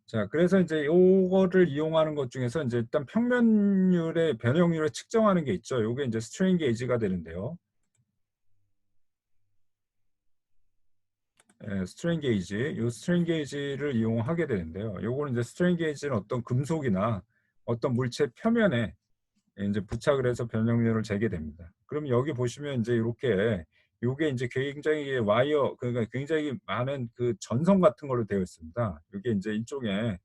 자 그래서 인제 요거를 이용하는 것 중에서 인제 일단 평면율의 변형률을 측정하는 게 있죠. 요게 인제 스트레인 게이지가 되는데요. 예, 스트레인 게이지. 요 스트레인 게이지를 이용하게 되는데요. 요거는 이제 스트레인 게이지는 어떤 금속이나 어떤 물체 표면에 인제 부착을 해서 변형률을 재게 됩니다. 그럼 여기 보시면 인제 요렇게 요게 인제 굉장히 와이어 그러니까 굉장히 많은 전선 같은 걸로 되어 있습니다. 요게 인제 일종의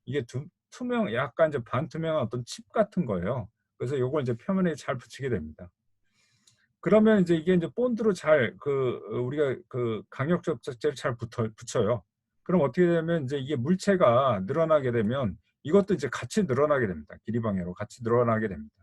이게 투명 약간 이제 반투명한 어떤 칩 같은 거예요. 그래서 요걸 이제 표면에 잘 붙이게 됩니다. 그러면 이제 이게 이제 본드로 잘 우리가 강력 접착제를 잘 붙여요. 그럼 어떻게 되면 이제 이게 물체가 늘어나게 되면 이것도 이제 같이 늘어나게 됩니다. 길이 방향으로 같이 늘어나게 됩니다.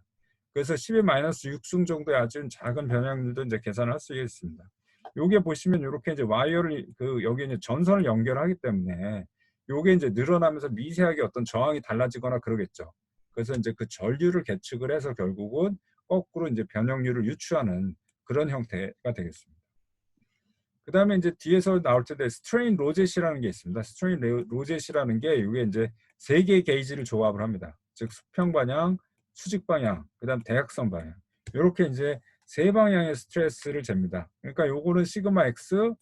그래서 10의 마이너스 6승 정도의 아주 작은 변형들도 이제 계산을 할 수 있습니다. 요게 보시면 이렇게 이제 와이어를 여기 이제 전선을 연결하기 때문에 요게 이제 늘어나면서 미세하게 어떤 저항이 달라지거나 그러겠죠. 그래서 이제 그 전류를 계측을 해서 결국은 거꾸로 이제 변형률을 유추하는 그런 형태가 되겠습니다. 그 다음에 이제 뒤에서 나올 텐데 스트레인 로젯이라는 게 있습니다. 스트레인 로젯이라는 게 이게 이제 세 개의 게이지를 조합을 합니다. 즉 수평 방향, 수직 방향, 그다음 대각선 방향. 이렇게 이제 세 방향의 스트레스를 잽니다. 그러니까 요거는 시그마 X,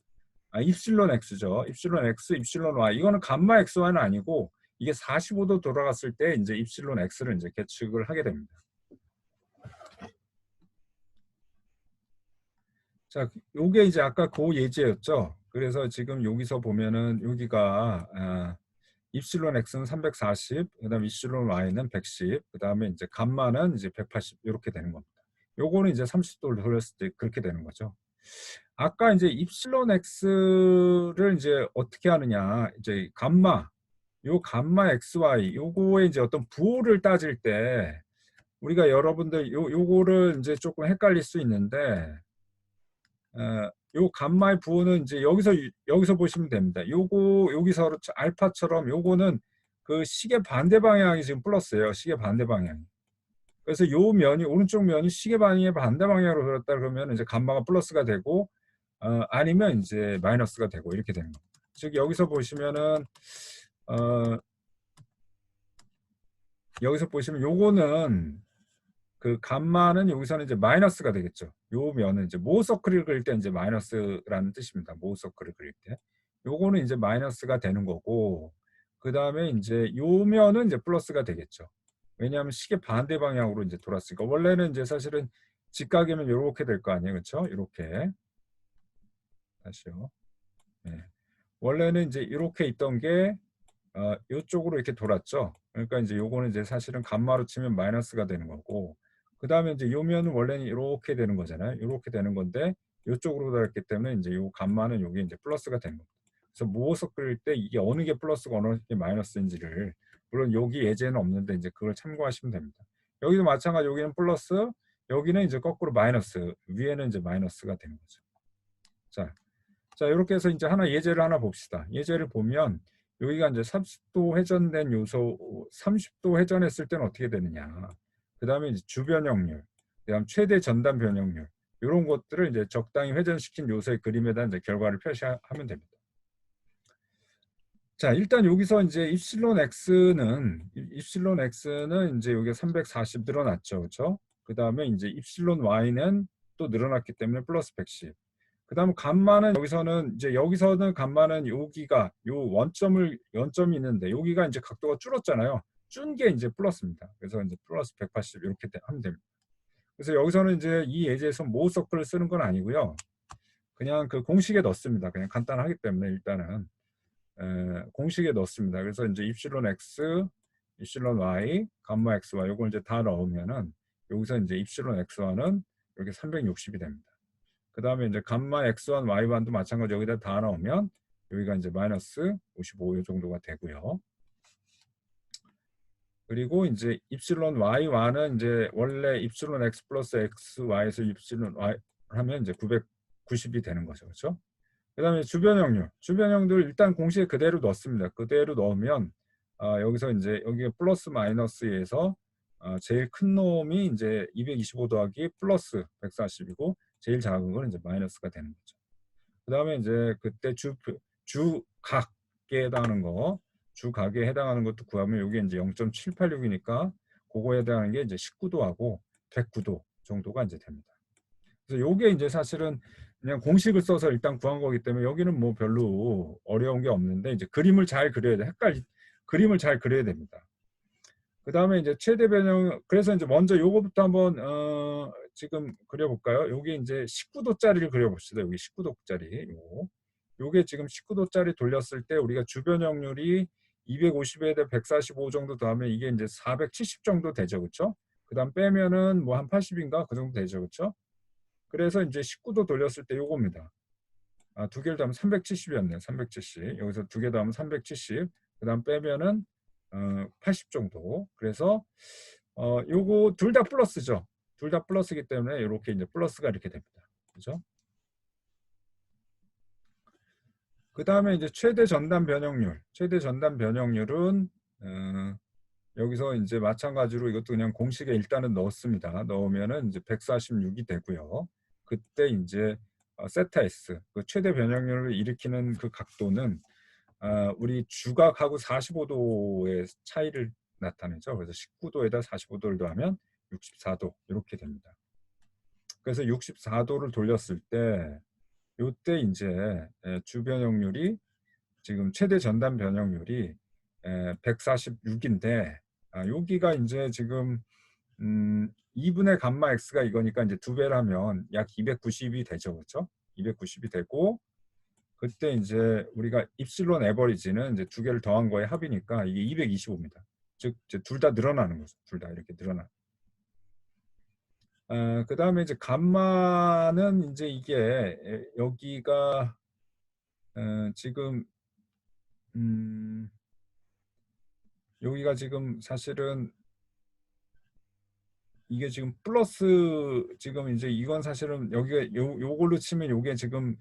입실론 X죠. 입실론 X, 입실론 Y. 이거는 감마 XY는 아니고 이게 45도 돌아갔을 때 이제 입실론 X를 이제 계측을 하게 됩니다. 자, 요게 이제 아까 그 예제였죠. 그래서 지금 여기서 보면은 여기가 입실론 X는 340, 그다음에 입실론 Y는 110, 그다음에 이제 감마는 이제 180 이렇게 되는 겁니다. 요거는 이제 30도를 돌렸을 때 그렇게 되는 거죠. 아까 이제 입실론 X를 이제 어떻게 하느냐, 이제 감마, 요 감마 XY 요거에 이제 어떤 부호를 따질 때 우리가 여러분들 요거를 이제 조금 헷갈릴 수 있는데 요 감마의 부호는 이제 여기서 보시면 됩니다. 요거 여기서 알파처럼 요거는 그 시계 반대 방향이 지금 플러스예요. 시계 반대 방향. 그래서 요 면이 오른쪽 면이 시계 방향의 반대 방향으로 돌았다 그러면 이제 감마가 플러스가 되고 아니면 이제 마이너스가 되고 이렇게 되는 겁니다. 즉 여기서 보시면은 여기서 보시면 요거는 그 감마는 여기서는 이제 마이너스가 되겠죠. 요 면은 이제 모어 서클을 그릴 때 이제 마이너스라는 뜻입니다. 모어 서클을 그릴 때. 요거는 이제 마이너스가 되는 거고, 그 다음에 이제 요 면은 이제 플러스가 되겠죠. 왜냐하면 시계 반대 방향으로 이제 돌았으니까. 원래는 이제 사실은 직각이면 이렇게 될 거 아니에요. 그렇죠? 이렇게. 다시요. 네. 원래는 이제 이렇게 있던 게 이쪽으로 이렇게 돌았죠. 그러니까 이제 요거는 이제 사실은 감마로 치면 마이너스가 되는 거고, 그 다음에 이제 요 면은 원래는 이렇게 되는 거잖아요. 이렇게 되는 건데 이쪽으로 돌았기 때문에 이제 요 감마는 여기 이제 플러스가 되는 겁니다. 그래서 모어서 그릴 때 이게 어느 게 플러스고 어느 게 마이너스인지를, 물론 여기 예제는 없는데 이제 그걸 참고하시면 됩니다. 여기도 마찬가지, 여기는 플러스, 여기는 이제 거꾸로 마이너스, 위에는 이제 마이너스가 되는 거죠. 자, 이렇게 해서 이제 예제를 하나 봅시다. 예제를 보면 여기가 이제 30도 회전된 요소, 30도 회전했을 때는 어떻게 되느냐. 그 다음에 이제 주변형률, 그다음 최대 전단 변형률, 이런 것들을 이제 적당히 회전시킨 요소의 그림에다 이제 결과를 표시하면 됩니다. 자, 일단 여기서 이제 입실론 X는 이제 여기 340 늘어났죠. 그렇죠? 그 다음에 이제 입실론 Y는 또 늘어났기 때문에 플러스 110. 그 다음 감마는 여기서는 감마는 여기가 요 원점이 있는데 여기가 이제 각도가 줄었잖아요. 준 게 이제 플러스입니다. 그래서 이제 플러스 180 이렇게 하면 됩니다. 그래서 여기서는 이제 이 예제에서 모어 서클을 쓰는 건 아니고요. 그냥 그 공식에 넣습니다. 그냥 간단하기 때문에 일단은 공식에 넣습니다. 그래서 이제 입실론 X, 입실론 Y, 감마 XY 요걸 이제 다 넣으면은 여기서 이제 입실론 X1은 이렇게 360이 됩니다. 그 다음에 이제 감마 X1, Y1도 마찬가지 여기다 다 넣으면 여기가 이제 마이너스 55 정도가 되고요. 그리고 이제 입실론 Y1은 이제 원래 입실론 X 플러스 XY에서 입실론 Y 하면 이제 990이 되는 거죠. 그렇죠? 그 다음에 주변형들 일단 공식에 그대로 넣습니다. 그대로 넣으면 여기서 이제 여기가 플러스 마이너스에서 제일 큰 놈이 이제 225 더하기 플러스 140이고 제일 작은 건 이제 마이너스가 되는 거죠. 그 다음에 이제 그때 주각에 해당하는 거, 주각에 해당하는 것도 구하면 이게 이제 0.786이니까 그거에 해당하는 게 이제 19도하고 109도 정도가 이제 됩니다. 그래서 이게 이제 사실은 그냥 공식을 써서 일단 구한 거기 때문에 여기는 뭐 별로 어려운 게 없는데 이제 그림을 잘 그려야 돼. 그림을 잘 그려야 됩니다. 그 다음에 이제 최대 변형, 그래서 이제 먼저 요거부터 한번 지금 그려볼까요? 여기 이제 19도짜리를 그려봅시다. 여기 19도짜리 요게 지금 19도짜리 돌렸을 때 우리가 주변형률이 250에 대해 145 정도 더하면 이게 이제 470 정도 되죠. 그렇죠? 그 다음 빼면은 뭐 한 80인가 그 정도 되죠. 그렇죠? 그래서 이제 19도 돌렸을 때 요겁니다. 두 개를 더하면 370이었네요. 370. 여기서 두 개 더하면 370. 그 다음 빼면은 80 정도. 그래서 요거 둘 다 플러스죠. 둘 다 플러스이기 때문에 이렇게 이제 플러스가 이렇게 됩니다. 그죠? 그 다음에 이제 최대 전단 변형률. 최대 전단 변형률은 여기서 이제 마찬가지로 이것도 그냥 공식에 일단은 넣었습니다. 넣으면은 이제 146이 되고요. 그때 이제 세타 S, 그 최대 변형률을 일으키는 그 각도는 우리 주각하고 45도의 차이를 나타내죠. 그래서 19도에다 45도를 더하면 64도 이렇게 됩니다. 그래서 64도를 돌렸을 때 요때 이제 주변형률이 지금 최대 전단 변형률이 146인데 여기가 이제 지금 2분의 감마 x가 이거니까 이제 2배를 하면 약 290이 되죠. 그렇죠? 290이 되고 그때 이제 우리가 입실론 에버리지는 이제 두 개를 더한 거의 합이니까 이게 225입니다. 즉 둘 다 늘어나는 거죠. 둘 다 이렇게 늘어나. 그 다음에 이제 감마는 이제 이게 여기가 지금 여기가 지금 사실은 이게 지금 플러스 지금 이제 이건 사실은 여기가 요걸로 치면 요게 지금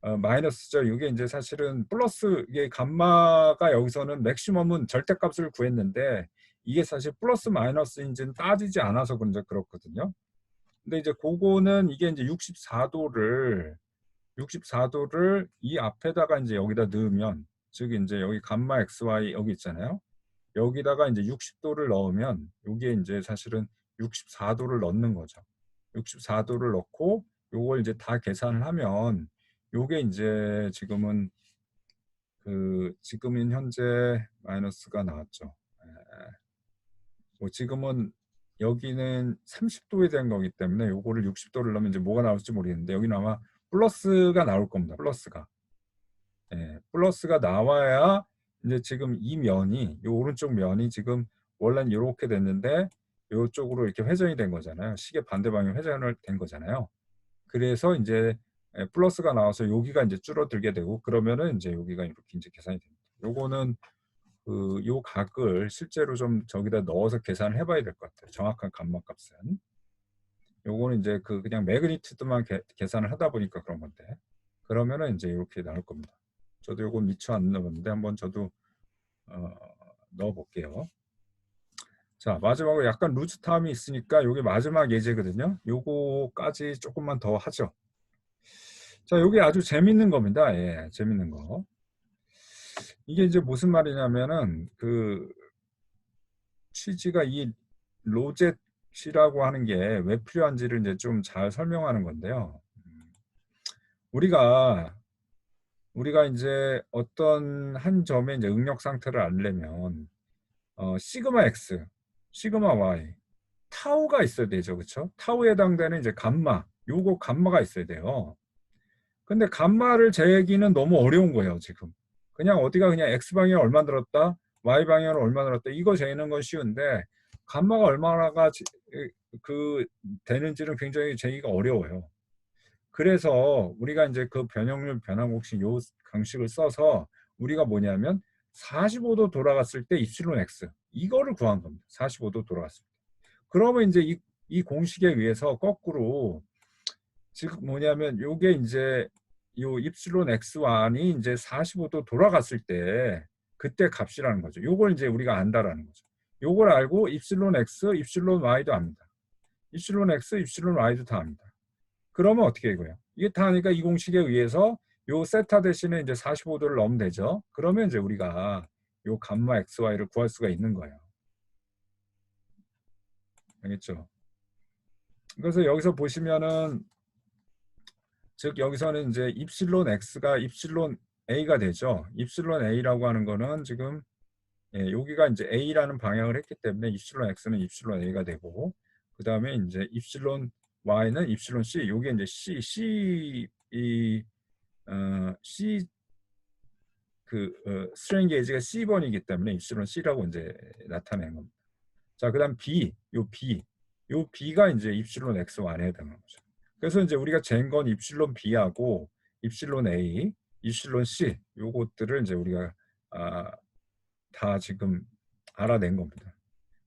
마이너스죠. 이게 이제 사실은 플러스 이게 감마가 여기서는 맥시멈은 절대값을 구했는데 이게 사실 플러스 마이너스인지는 따지지 않아서 그렇거든요. 근데 이제 그거는 이게 이제 64도를 이 앞에다가 이제 여기다 넣으면 즉 이제 여기 감마 xy 여기 있잖아요. 여기다가 이제 60도를 넣으면 이게 이제 사실은 64도를 넣는 거죠. 64도를 넣고 요걸 이제 다 계산을 하면 요게 이제 지금은 지금은 현재 마이너스가 나왔죠. 뭐 지금은 여기는 30도에 대한 거기 때문에 요거를 60도를 넣으면 이제 뭐가 나올지 모르겠는데 여기는 아마 플러스가 나올 겁니다. 플러스가 나와야 이제 지금 이 면이 이 오른쪽 면이 지금 원래는 이렇게 됐는데 이쪽으로 이렇게 회전이 된 거잖아요. 시계 반대 방향 회전을 된 거잖아요. 그래서 이제 플러스가 나와서 여기가 이제 줄어들게 되고 그러면은 이제 여기가 이렇게 이제 계산이 됩니다. 요거는 요 각을 실제로 좀 저기다 넣어서 계산을 해봐야 될 것 같아요. 정확한 감마값은. 요거는 이제 그냥 매그니튜드만 계산을 하다 보니까 그런 건데 그러면은 이제 이렇게 나올 겁니다. 저도 요거 미처 안 넣었는데 한번 저도 넣어 볼게요. 자, 마지막으로 약간 루즈타임이 있으니까 요게 마지막 예제거든요. 요거까지 조금만 더 하죠. 자, 요게 아주 재밌는 겁니다. 예, 재밌는 거. 이게 이제 무슨 말이냐면은 취지가 이 로젯이라고 하는 게 왜 필요한지를 이제 좀 잘 설명하는 건데요. 우리가 이제 어떤 한 점의 이제 응력 상태를 알려면 시그마 x, 시그마 y, 타우가 있어야 되죠, 그렇죠? 타우에 해당되는 이제 감마, 요거 감마가 있어야 돼요. 근데 감마를 재기는 너무 어려운 거예요, 지금. 그냥 어디가 그냥 x 방향 얼마 들었다, y 방향으로 얼마 들었다, 이거 재는 건 쉬운데 감마가 얼마나가 되는지는 굉장히 재기가 어려워요. 그래서 우리가 이제 그 변형률 변화공식 요 강식을 써서 우리가 뭐냐면 45도 돌아갔을 때 입실론 x 이거를 구한 겁니다. 45도 돌아갔을 때. 그러면 이제 이 공식에 의해서 거꾸로 지금 뭐냐면 요게 이제 요 입실론 x1이 이제 45도 돌아갔을 때 그때 값이라는 거죠. 요걸 이제 우리가 안다라는 거죠. 요걸 알고 입실론 x, 입실론 y도 압니다. 입실론 x, 입실론 y도 다 압니다. 그러면 어떻게 이거예요? 이게 다 하니까 이 공식에 의해서 요 세타 대신에 이제 45도를 넣으면 되죠. 그러면 이제 우리가 요 감마 xy를 구할 수가 있는 거예요. 알겠죠? 그래서 여기서 보시면은 즉 여기서는 이제 입실론 x가 입실론 a가 되죠. 입실론 a라고 하는 거는 지금 여기가 이제 a라는 방향을 했기 때문에 입실론 x는 입실론 a가 되고 그 다음에 이제 입실론 y는 입실론 c. 요게 이제 c 스트레인 게이지가 C번이기 때문에 입실론 C라고 이제 나타내는 겁니다. 자, 그다음 B, 요 B가 이제 입실론 X1에 해당하는 거죠. 그래서 이제 우리가 잰 건 입실론 B하고 입실론 A, 입실론 C 요것들을 이제 우리가 다 지금 알아낸 겁니다.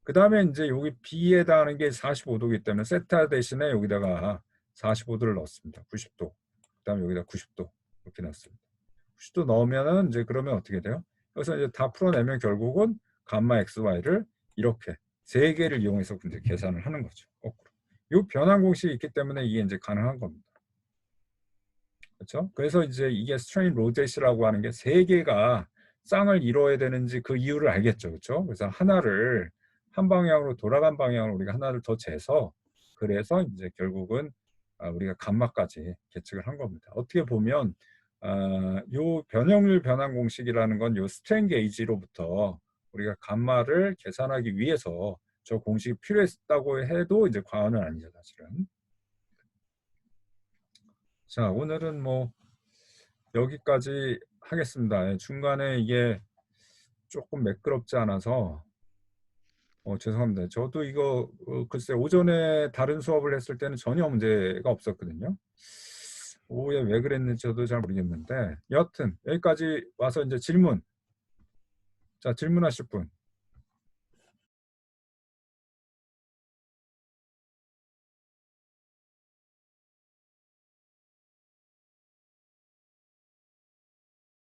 그 다음에 이제 여기 B에 해당하는 게 45도이기 때문에 세타 대신에 여기다가 45도를 넣었습니다. 90도. 그 다음에 여기다 90도 이렇게 넣었습니다. 90도 넣으면은 이제 그러면 어떻게 돼요? 그래서 이제 다 풀어내면 결국은 감마 XY를 이렇게 세 개를 이용해서 이제 계산을 하는 거죠. 거꾸로. 이 변환 공식이 있기 때문에 이게 이제 가능한 겁니다. 그렇죠? 그래서 이제 이게 스트레인 로제시라고 하는 게 세 개가 쌍을 이뤄야 되는지 그 이유를 알겠죠. 그렇죠? 그래서 하나를 한 방향으로 돌아간 방향으로 우리가 하나를 더 재서 그래서 이제 결국은 우리가 감마까지 계측을 한 겁니다. 어떻게 보면 요 변형률 변환 공식이라는 건 요 스트레인 게이지로부터 우리가 감마를 계산하기 위해서 저 공식이 필요했다고 해도 이제 과언은 아니죠, 사실은. 자, 오늘은 뭐 여기까지 하겠습니다. 중간에 이게 조금 매끄럽지 않아서 죄송합니다. 저도 이거 글쎄 오전에 다른 수업을 했을 때는 전혀 문제가 없었거든요. 오후에 왜 그랬는지 저도 잘 모르겠는데 여하튼 여기까지 와서 이제 질문. 자, 질문하실 분.